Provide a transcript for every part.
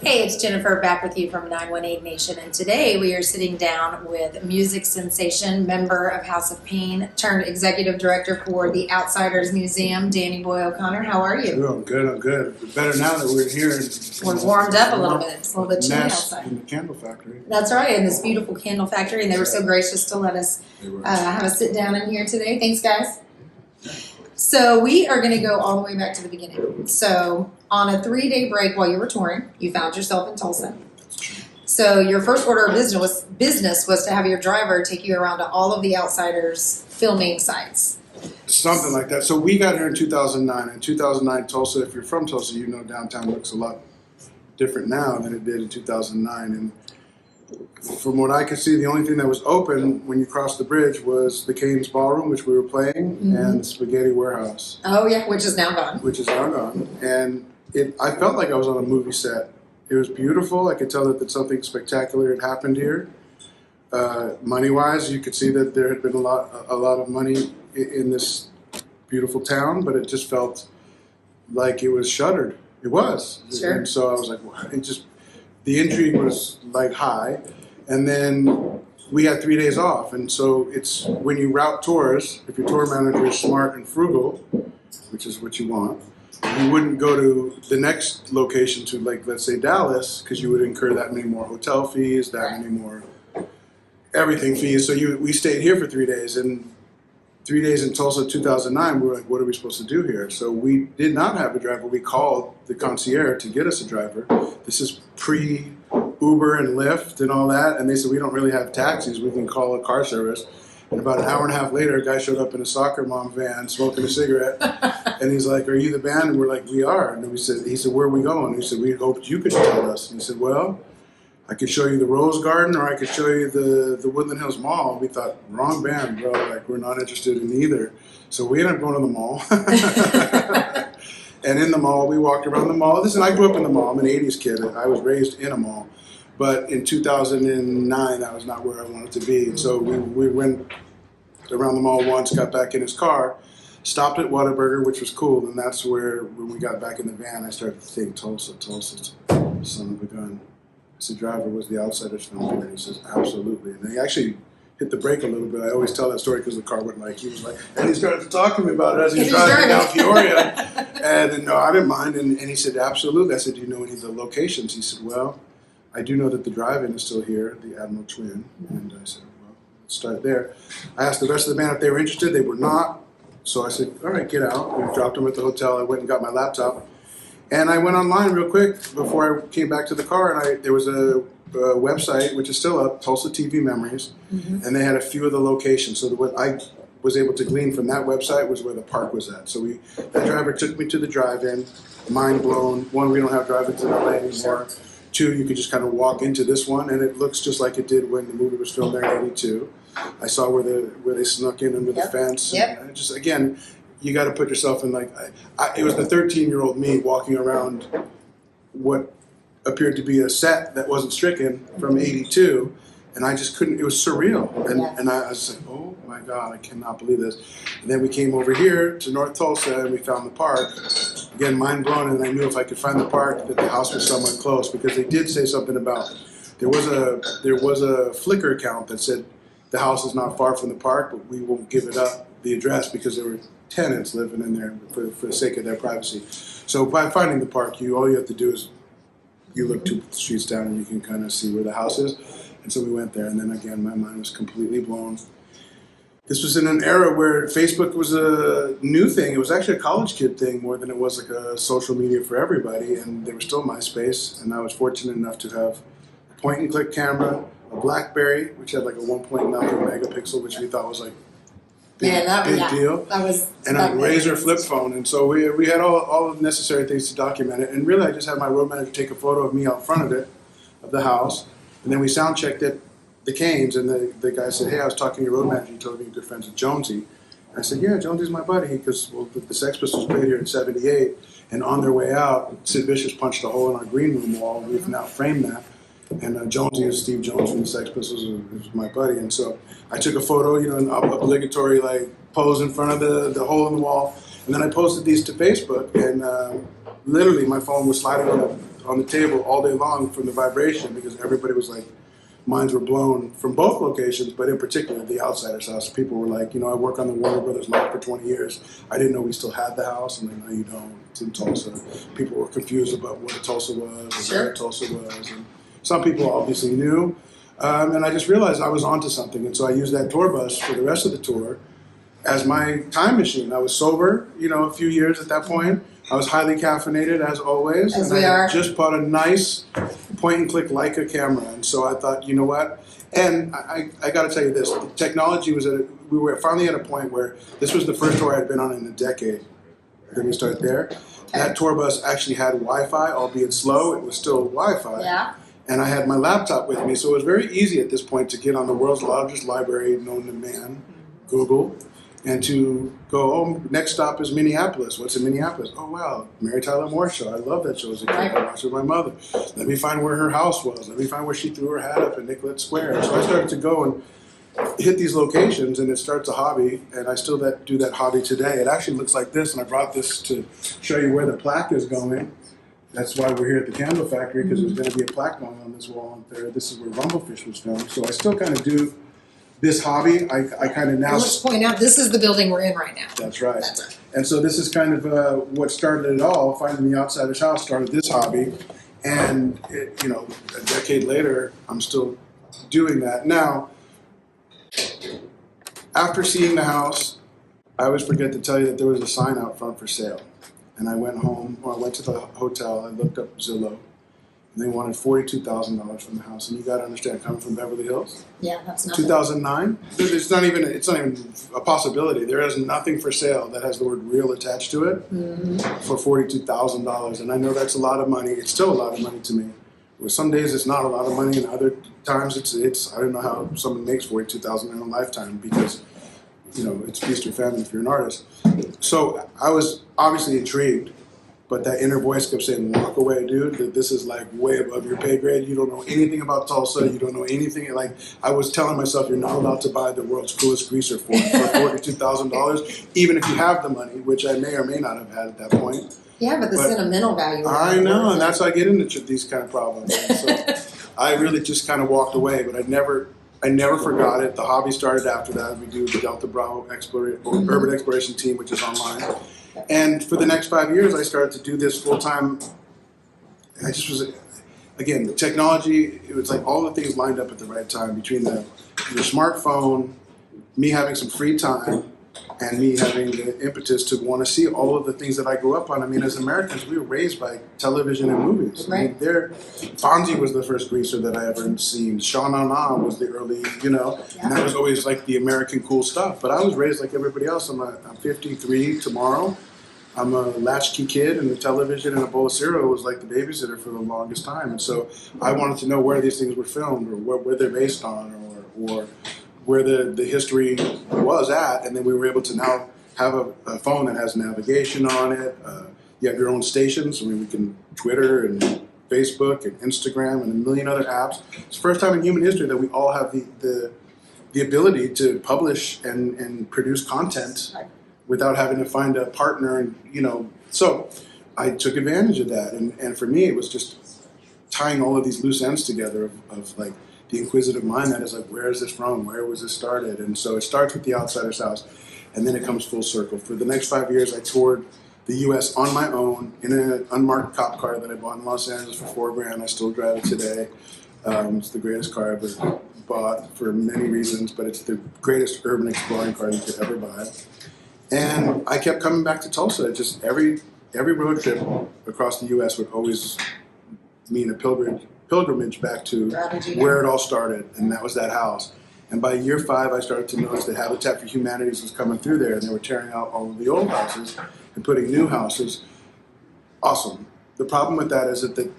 Hey, it's Jennifer back with you from 918 Nation, and today we are sitting down with music sensation, member of House of Pain, turned executive director for the Outsiders Museum, Danny Boy O'Connor. How are you? I'm good. Better now that we're here. We're warmed up a little bit. It's a little bit chilly Nest outside. in the candle factory. That's right, in this beautiful candle factory, and they were so gracious to let us have a sit down in here today. Thanks, guys. So we are going to go all the way back to the beginning. So on a 3-day break while you were touring, you found yourself in Tulsa. So your first order of business was to have your driver take you around to all of the Outsiders filming sites. Something like that. So we got here in 2009. In 2009, Tulsa, if you're from Tulsa, you know downtown looks a lot different now than it did in 2009. And from what I could see, the only thing that was open when you crossed the bridge was the Cain's Ballroom, which we were playing, and Spaghetti Warehouse. Oh, yeah, which is now gone. Which is now gone. And I felt like I was on a movie set. It was beautiful. I could tell that something spectacular had happened here. Money-wise, you could see that there had been a lot of money in this beautiful town, but it just felt like it was shuttered. It was. Sure. And so I was like, wow. The intrigue was like high. And then we had 3 days off. And so it's when you route tours, if your tour manager is smart and frugal, which is what you want, you wouldn't go to the next location to, like, let's say Dallas, because you would incur that many more hotel fees, that many more everything fees. So we stayed here for 3 days. And 3 days in Tulsa, 2009, we were like, what are we supposed to do here? So we did not have a driver. We called the concierge to get us a driver. This is pre-Uber and Lyft and all that. And they said, we don't really have taxis. We can call a car service. And about an hour and a half later, a guy showed up in a soccer mom van smoking a cigarette. And he's like, are you the band? And we're like, we are. And he said, where are we going? And he said, we hoped you could tell us. And he said, well, I could show you the Rose Garden, or I could show you the Woodland Hills Mall. And we thought, wrong band, bro. Like, we're not interested in either. So we ended up going to the mall. And in the mall, we walked around the mall. Listen, I grew up in the mall. I'm an 80s kid. I was raised in a mall. But in 2009, that was not where I wanted to be. And so we went around the mall once, got back in his car, stopped at Whataburger, which was cool. And that's where, when we got back in the van, I started to think, Tulsa, son of a gun. I said, driver, was the Outsiders film here? And he says, absolutely. And he actually hit the brake a little bit. I always tell that story because the car went like, he was like, and he started to talk to me about it as he was driving down Peoria. And then, no, I didn't mind. And he said, absolutely. I said, do you know any of the locations? He said, well, I do know that the drive-in is still here, the Admiral Twin. And I said, well, let's start there. I asked the rest of the band if they were interested. They were not. So I said, all right, get out. We dropped them at the hotel. I went and got my laptop. And I went online real quick before I came back to the car, and there was a website, which is still up, Tulsa TV Memories, and they had a few of the locations. So what I was able to glean from that website was where the park was at. So that driver took me to the drive-in, mind blown. One, we don't have drive-ins in LA anymore. Two, you could just kind of walk into this one, and it looks just like it did when the movie was filmed there in '82. I saw where they snuck in under the fence. Yep. And just, again, you got to put yourself in, like, it was the 13-year-old me walking around what appeared to be a set that wasn't stricken from '82, and I just couldn't. It was surreal, and I was like, oh my God, I cannot believe this. And then we came over here to North Tulsa, and we found the park. Again, mind blown, and I knew if I could find the park, that the house was somewhere close, because they did say something about there was a Flickr account that said the house is not far from the park, but we won't give it up, the address, because there were tenants living in there for the sake of their privacy. So by finding the park, all you have to do is you look 2 streets down and you can kind of see where the house is. And so we went there, and then again, my mind was completely blown. This was in an era where Facebook was a new thing. It was actually a college kid thing more than it was like a social media for everybody, and there was still MySpace, and I was fortunate enough to have a point-and-click camera, a BlackBerry, which had like a 1.9 megapixel, which we thought was like big deal. That was and a Razor flip phone. And so we had all the necessary things to document it. And really, I just had my road manager take a photo of me out front of the house. And then we sound checked at the Cain's, and the guy said, hey, I was talking to your road manager. He told me you're good friends with Jonesy. And I said, yeah, Jonesy's my buddy, because the Sex Pistols played here in '78. And on their way out, Sid Vicious punched a hole in our green room wall. We've now framed that. And Jonesy is Steve Jones from the Sex Pistols, who's my buddy. And so I took a photo, an obligatory like pose in front of the hole in the wall. And then I posted these to Facebook, and literally my phone was sliding on on the table all day long from the vibration because everybody was like, minds were blown from both locations, but in particular the Outsider's house. People were like, I work on the Warner Brothers lot for 20 years. I didn't know we still had the house, and then now you don't. It's in Tulsa. People were confused about what a Tulsa was, or where Tulsa was, and some people obviously knew. And I just realized I was onto something, and so I used that tour bus for the rest of the tour as my time machine. I was sober, a few years at that point. I was highly caffeinated, as always. As and we I are. just bought a nice point-and-click Leica camera. And so I thought, you know what? And I got to tell you this. The technology was we were finally at a point where this was the first tour I had been on in a decade. Let me start there. That tour bus actually had Wi-Fi, albeit slow. It was still Wi-Fi. Yeah. And I had my laptop with me. So it was very easy at this point to get on the world's largest library known to man, Google, and to go, next stop is Minneapolis. What's in Minneapolis? Oh, wow, Mary Tyler Moore Show. I love that show as a kid. I watched it with my mother. Let me find where her house was. Let me find where she threw her hat up in Nicollet Square. So I started to go and hit these locations, and it starts a hobby, and I still do that hobby today. It actually looks like this, and I brought this to show you where the plaque is going. That's why we're here at the Candle Factory, because there's going to be a plaque going on this wall up there. This is where Rumblefish was filmed. So I still kind of do this hobby. I kind of now... Let's point out, this is the building we're in right now. That's right. That's right. And so this is kind of what started it all. Finding the Outsider's house started this hobby. And, a decade later, I'm still doing that. Now, after seeing the house, I always forget to tell you that there was a sign out front for sale. And I went home, or I went to the hotel, I looked up Zillow, and they wanted $42,000 from the house. And you got to understand, coming from Beverly Hills, Yeah, that's nothing. 2009, it's not even a possibility. There is nothing for sale that has the word real attached to it for $42,000. And I know that's a lot of money. It's still a lot of money to me. Well, some days it's not a lot of money, and other times it's I don't know how someone makes $42,000 in a lifetime, because it's feast or famine if you're an artist. So I was obviously intrigued, but that inner voice kept saying, walk away, dude, that this is like way above your pay grade. You don't know anything about Tulsa. You don't know anything. Like, I was telling myself, you're not allowed to buy the world's coolest greaser for $42,000, even if you have the money, which I may or may not have had at that point. Yeah, but the sentimental value. I know, and that's how I get into these kind of problems. And so I really just kind of walked away, but I never forgot it. The hobby started after that. We do the Delta Bravo Urban Exploration Team, which is online. And for the next 5 years, I started to do this full time. I just was, again, the technology, it was like all the things lined up at the right time, between your smartphone, me having some free time, and me having the impetus to want to see all of the things that I grew up on. I mean, as Americans, we were raised by television and movies. Right. I mean, Fonzie was the first greaser that I ever seen. Sha Na Na was the early, and that was always like the American cool stuff. But I was raised like everybody else. I'm 53 tomorrow. I'm a latchkey kid, and the television and a bowl of cereal was like the babysitter for the longest time. And so I wanted to know where these things were filmed, or where they're based on, or where the history was at. And then we were able to now have a phone that has navigation on it. You have your own stations. I mean, we can Twitter and Facebook and Instagram and a million other apps. It's the first time in human history that we all have the ability to publish and produce content without having to find a partner. And so I took advantage of that. And for me, it was just tying all of these loose ends together of like the inquisitive mind that is like, where is this from? Where was this started? And so it starts with the Outsider's house, and then it comes full circle. For the next 5 years, I toured the U.S. on my own in an unmarked cop car that I bought in Los Angeles for $4,000. I still drive it today. It's the greatest car I've ever bought for many reasons, but it's the greatest urban exploring car you could ever buy. And I kept coming back to Tulsa. Just every road trip across the U.S. would always mean a pilgrimage back to where it all started, and that was that house. And by year 5, I started to notice that Habitat for Humanity was coming through there, and they were tearing out all of the old houses and putting new houses. Awesome. The problem with that is that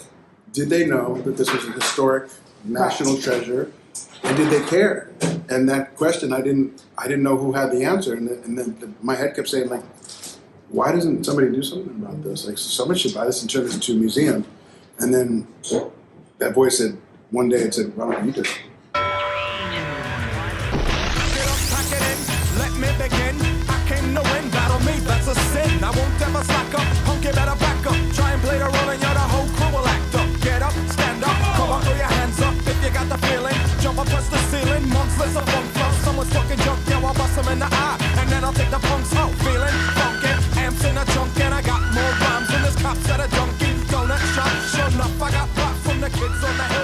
did they know that this was a historic national treasure, and did they care? And that question, I didn't know who had the answer, and then my head kept saying, like, why doesn't somebody do something about this? Like, someone should buy this and turn this into a museum. And then that voice said, one day it said, why don't you do it? Let me begin. I came to win, battle me, that's a sin. I won't ever slack up, punk, you better back up. Try and play the role and you're the whole crew will act up. It's on the